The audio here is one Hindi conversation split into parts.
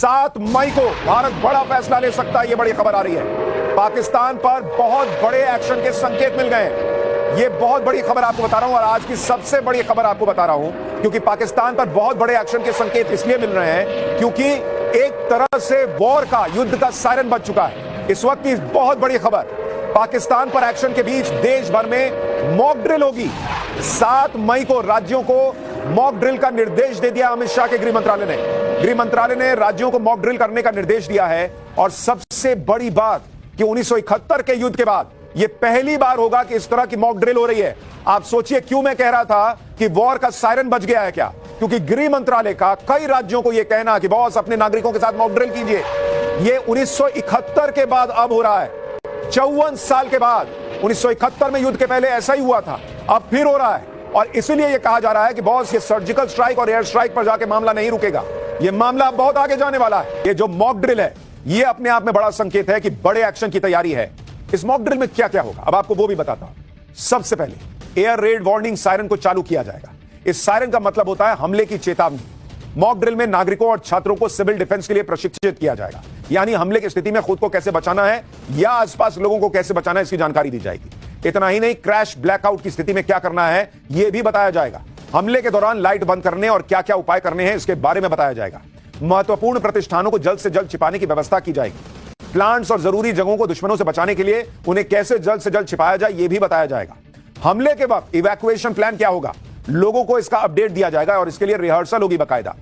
7 मई को भारत बड़ा फैसला ले सकता है, यह बड़ी खबर आ रही है। पाकिस्तान पर बहुत बड़े एक्शन के संकेत मिल गए। यह बहुत बड़ी खबर आपको बता रहा हूं, और आज की सबसे बड़ी खबर आपको बता रहा हूं क्योंकि पाकिस्तान पर बहुत बड़े एक्शन के संकेत इसलिए मिल रहे हैं क्योंकि एक तरह से वॉर का, युद्ध का सायरन बज चुका है। इस वक्त की बहुत बड़ी खबर, पाकिस्तान पर एक्शन के बीच देश भर में मॉक ड्रिल होगी। 7 मई को राज्यों को मॉक ड्रिल का निर्देश दे दिया अमित शाह के गृह मंत्रालय ने राज्यों को मॉक ड्रिल करने का निर्देश दिया है। और सबसे बड़ी बात कि 1971 के युद्ध के बाद यह पहली बार होगा कि इस तरह की मॉक ड्रिल हो रही है। आप सोचिए क्यों मैं कह रहा था कि वॉर का सायरन बज गया है क्या? क्योंकि गृह मंत्रालय का कई राज्यों को यह कहना कि बॉस अपने नागरिकों के साथ मॉक ड्रिल कीजिए, यह 1971 के बाद अब हो रहा है। 54 साल के बाद, 1971 में युद्ध के पहले ऐसा ही हुआ था, अब फिर हो रहा है। और इसलिए यह कहा जा रहा है कि बॉस ये सर्जिकल स्ट्राइक और एयर स्ट्राइक पर जाके मामला नहीं रुकेगा, यह मामला बहुत आगे जाने वाला है। ये जो मॉक ड्रिल है यह अपने आप में बड़ा संकेत है कि बड़े एक्शन की तैयारी है। इस मॉक ड्रिल में क्या क्या होगा अब आपको वो भी बताता हूं। सबसे पहले एयर रेड वार्निंग सायरन को चालू किया जाएगा। इस सायरन का मतलब होता है हमले की चेतावनी। मॉक ड्रिल में नागरिकों और छात्रों को सिविल डिफेंस के लिए प्रशिक्षित किया जाएगा, यानी हमले की स्थिति में खुद को कैसे बचाना है या आसपास लोगों को कैसे बचाना है इसकी जानकारी दी जाएगी। इतना ही नहीं, क्रैश ब्लैकआउट की स्थिति में क्या करना है यह भी बताया जाएगा। हमले के दौरान लाइट बंद करने और क्या क्या उपाय करने हैं इसके बारे में बताया जाएगा। महत्वपूर्ण प्रतिष्ठानों को जल्द से जल्द छिपाने की व्यवस्था की जाएगी। प्लांट्स और जरूरी जगहों को दुश्मनों से बचाने के लिए उन्हें कैसे जल्द से जल्द छिपाया जाए यह भी बताया जाएगा। हमले के वक्त इवैक्यूएशन प्लान क्या होगा, लोगों को इसका अपडेट दिया जाएगा और इसके लिए रिहर्सल होगी बाकायदा।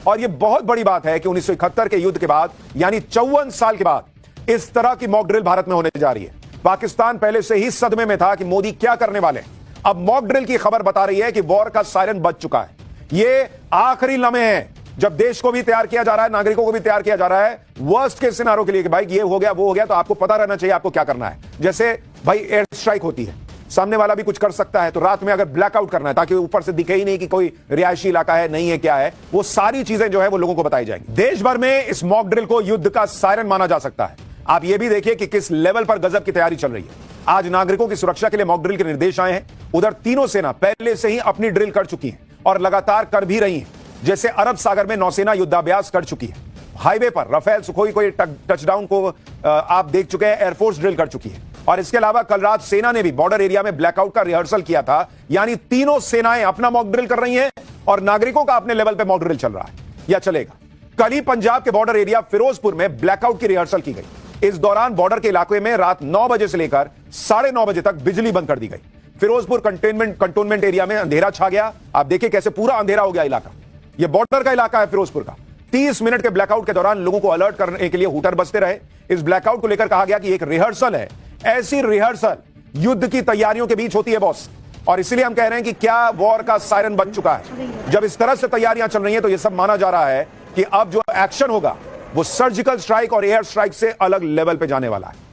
और यह बहुत बड़ी बात है कि 1971 के युद्ध के बाद, यानी 54 साल के बाद इस तरह की मॉक ड्रिल भारत में होने जा रही है। पाकिस्तान पहले से ही सदमे में था कि मोदी क्या करने वाले हैं। अब मॉक ड्रिल की खबर बता रही है कि वॉर का सायरन बज चुका है। ये आखिरी लम्हे हैं जब देश को भी तैयार किया जा रहा है, नागरिकों को भी तैयार किया जा रहा है वर्स्ट के सिनारियो के लिए कि भाई ये हो गया वो हो गया, तो आपको पता रहना चाहिए आपको क्या करना है। जैसे भाई एयर स्ट्राइक होती है, सामने वाला भी कुछ कर सकता है, तो रात में अगर ब्लैकआउट करना है ताकि ऊपर से दिखे ही नहीं कि कोई रिहायशी इलाका है नहीं है क्या है, वो सारी चीजें जो है वो लोगों को बताई जाएंगी। देश भर में इस मॉक ड्रिल को युद्ध का सायरन माना जा सकता है। आप ये भी देखिए कि किस लेवल पर गजब की तैयारी चल रही है। आज नागरिकों की सुरक्षा के लिए मॉक ड्रिल के निर्देश आए हैं। उधर तीनों सेना पहले से ही अपनी ड्रिल कर चुकी है और लगातार कर भी रही है। जैसे अरब सागर में नौसेना युद्धाभ्यास कर चुकी है, हाईवे पर राफेल सुखोई को टचडाउन को आप देख चुके हैं, एयरफोर्स ड्रिल कर चुकी है। और इसके अलावा कल रात सेना ने भी बॉर्डर एरिया में ब्लैकआउट का रिहर्सल किया था, यानी तीनों सेनाएं अपना मॉक ड्रिल कर रही हैं और नागरिकों का अपने लेवल पे मॉक ड्रिल चल रहा है या चलेगा। कल ही पंजाब के बॉर्डर एरिया फिरोजपुर में ब्लैकआउट की रिहर्सल की गई। इस दौरान बॉर्डर के इलाके में रात 9 बजे से लेकर 9:30 बजे तक बिजली बंद कर दी गई। फिरोजपुर कंटोनमेंट एरिया में अंधेरा छा गया। आप देखिए कैसे पूरा अंधेरा हो गया इलाका। यह बॉर्डर का इलाका है फिरोजपुर का। 30 मिनट के ब्लैकआउट के दौरान लोगों को अलर्ट करने के लिए हूटर बजते रहे। इस ब्लैकआउट को लेकर कहा गया कि एक रिहर्सल है। ऐसी रिहर्सल युद्ध की तैयारियों के बीच होती है बॉस, और इसलिए हम कह रहे हैं कि क्या वॉर का सायरन बज चुका है। जब इस तरह से तैयारियां चल रही हैं तो यह सब माना जा रहा है कि अब जो एक्शन होगा वो सर्जिकल स्ट्राइक और एयर स्ट्राइक से अलग लेवल पे जाने वाला है।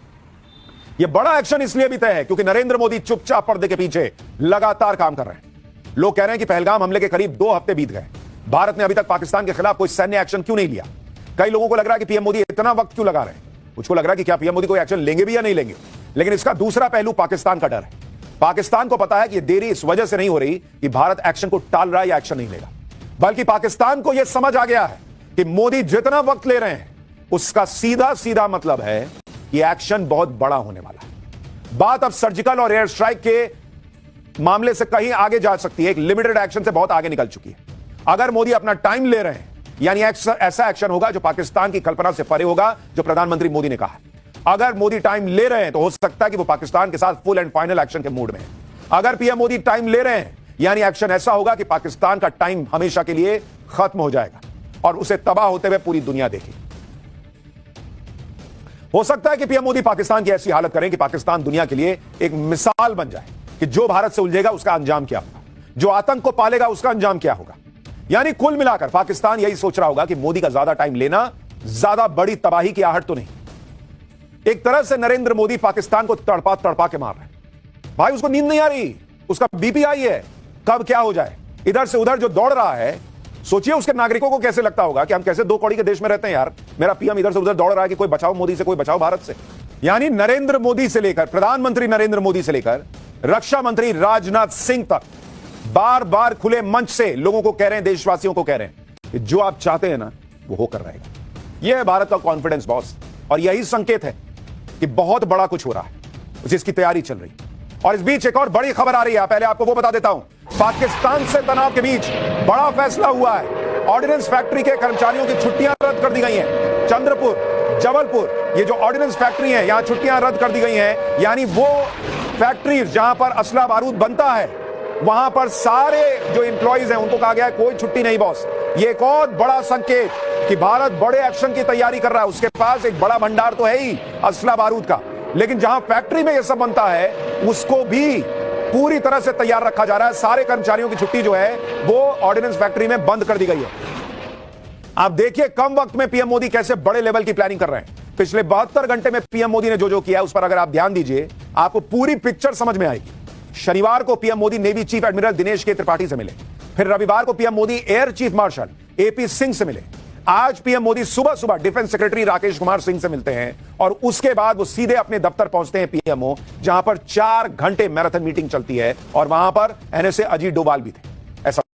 यह बड़ा एक्शन इसलिए भी तय है क्योंकि नरेंद्र मोदी चुपचाप पर्दे के पीछे लगातार काम कर रहे हैं। लोग कह रहे हैं कि पहलगाम हमले के करीब 2 हफ्ते बीत गए, भारत ने अभी तक पाकिस्तान के खिलाफ कोई सैन्य एक्शन क्यों नहीं लिया। कई लोगों को लग रहा है कि पीएम मोदी इतना वक्त क्यों लगा रहे हैं, कुछ को लग रहा है कि क्या पीएम मोदी कोई एक्शन लेंगे भी या नहीं लेंगे। लेकिन इसका दूसरा पहलू पाकिस्तान का डर है। पाकिस्तान को पता है कि यह देरी इस वजह से नहीं हो रही कि भारत एक्शन को टाल रहा है या एक्शन नहीं लेगा, बल्कि पाकिस्तान को यह समझ आ गया है कि मोदी जितना वक्त ले रहे हैं उसका सीधा सीधा मतलब है कि एक्शन बहुत बड़ा होने वाला है। बात अब सर्जिकल और एयर स्ट्राइक के मामले से कहीं आगे जा सकती है, एक लिमिटेड एक्शन से बहुत आगे निकल चुकी है। अगर मोदी अपना टाइम ले रहे हैं यानी ऐसा एक्शन होगा जो पाकिस्तान की कल्पना से परे होगा, जो प्रधानमंत्री मोदी ने कहा है। अगर मोदी टाइम ले रहे हैं तो हो सकता है कि वो पाकिस्तान के साथ फुल एंड फाइनल एक्शन के मूड में है। अगर पीएम मोदी टाइम ले रहे हैं यानी एक्शन ऐसा होगा कि पाकिस्तान का टाइम हमेशा के लिए खत्म हो जाएगा और उसे तबाह होते हुए पूरी दुनिया देखेगी। हो सकता है कि पीएम मोदी पाकिस्तान की ऐसी हालत करें कि पाकिस्तान दुनिया के लिए एक मिसाल बन जाए कि जो भारत से उलझेगा उसका अंजाम क्या होगा, जो आतंक को पालेगा उसका अंजाम क्या होगा। यानी कुल मिलाकर पाकिस्तान यही सोच रहा होगा कि मोदी का ज्यादा टाइम लेना ज्यादा बड़ी तबाही की आहट तो नहीं। एक तरह से नरेंद्र मोदी पाकिस्तान को तड़पा तड़पा के मार रहे हैं। भाई उसको नींद नहीं आ रही, उसका बीपी हाई है, कब क्या हो जाए। इधर से उधर जो दौड़ रहा है, सोचिए उसके नागरिकों को कैसे लगता होगा कि हम कैसे 2 कौड़ी के देश में रहते हैं यार। मेरा पीएम इधर से उधर दौड़ रहा है कि कोई बचाओ मोदी से, कोई बचाओ भारत से। यानी नरेंद्र मोदी से लेकर, प्रधानमंत्री नरेंद्र मोदी से लेकर रक्षा मंत्री राजनाथ सिंह तक बार बार खुले मंच से लोगों को कह रहे हैं, देशवासियों को कह रहे हैं कि जो आप चाहते हैं ना वो होकर रहेगा। यह है भारत का कॉन्फिडेंस बॉस, और यही संकेत है कि बहुत बड़ा कुछ हो रहा है जिसकी तैयारी चल रही है। और इस बीच एक और बड़ी खबर आ रही है, पहले आपको वो बता देता हूं। पाकिस्तान से तनाव के बीच बड़ा फैसला हुआ है। ऑर्डिनेंस फैक्ट्री के कर्मचारियों की छुट्टियां रद्द कर दी गई हैं। चंद्रपुर, जबलपुर, ये जो ऑर्डिनेंस फैक्ट्री है, यहां छुट्टियां रद्द कर दी गई हैं। यानी वो फैक्ट्री जहां पर असला बारूद बनता है, वहां पर सारे जो एम्प्लॉइज हैं उनको कहा गया है कोई छुट्टी नहीं बॉस। ये एक और बड़ा संकेत कि भारत बड़े एक्शन की तैयारी कर रहा है। उसके पास एक बड़ा भंडार तो है ही असला बारूद का, लेकिन जहां फैक्ट्री में यह सब बनता है उसको भी पूरी तरह से तैयार रखा जा रहा है। सारे कर्मचारियों की छुट्टी जो है वो ऑर्डिनेंस फैक्ट्री में बंद कर दी गई है। आप देखिए कम वक्त में पीएम मोदी कैसे बड़े लेवल की प्लानिंग कर रहे हैं। पिछले 72 घंटे में पीएम मोदी ने जो जो किया है उस पर अगर आप ध्यान दीजिए, आपको पूरी पिक्चर समझ में आएगी। शनिवार को PM Modi navy chief admiral Dinesh के त्रिपाठी से मिले। फिर रविवार को PM Modi air chief marshal AP Singh से मिले। आज पीएम मोदी सुबह सुबह डिफेंस सेक्रेटरी राकेश कुमार सिंह से मिलते हैं और उसके बाद वो सीधे अपने दफ्तर पहुंचते हैं पीएमओ, जहां पर 4 घंटे मैराथन मीटिंग चलती है और वहां पर एनएसए अजीत डोभाल भी थे। ऐसा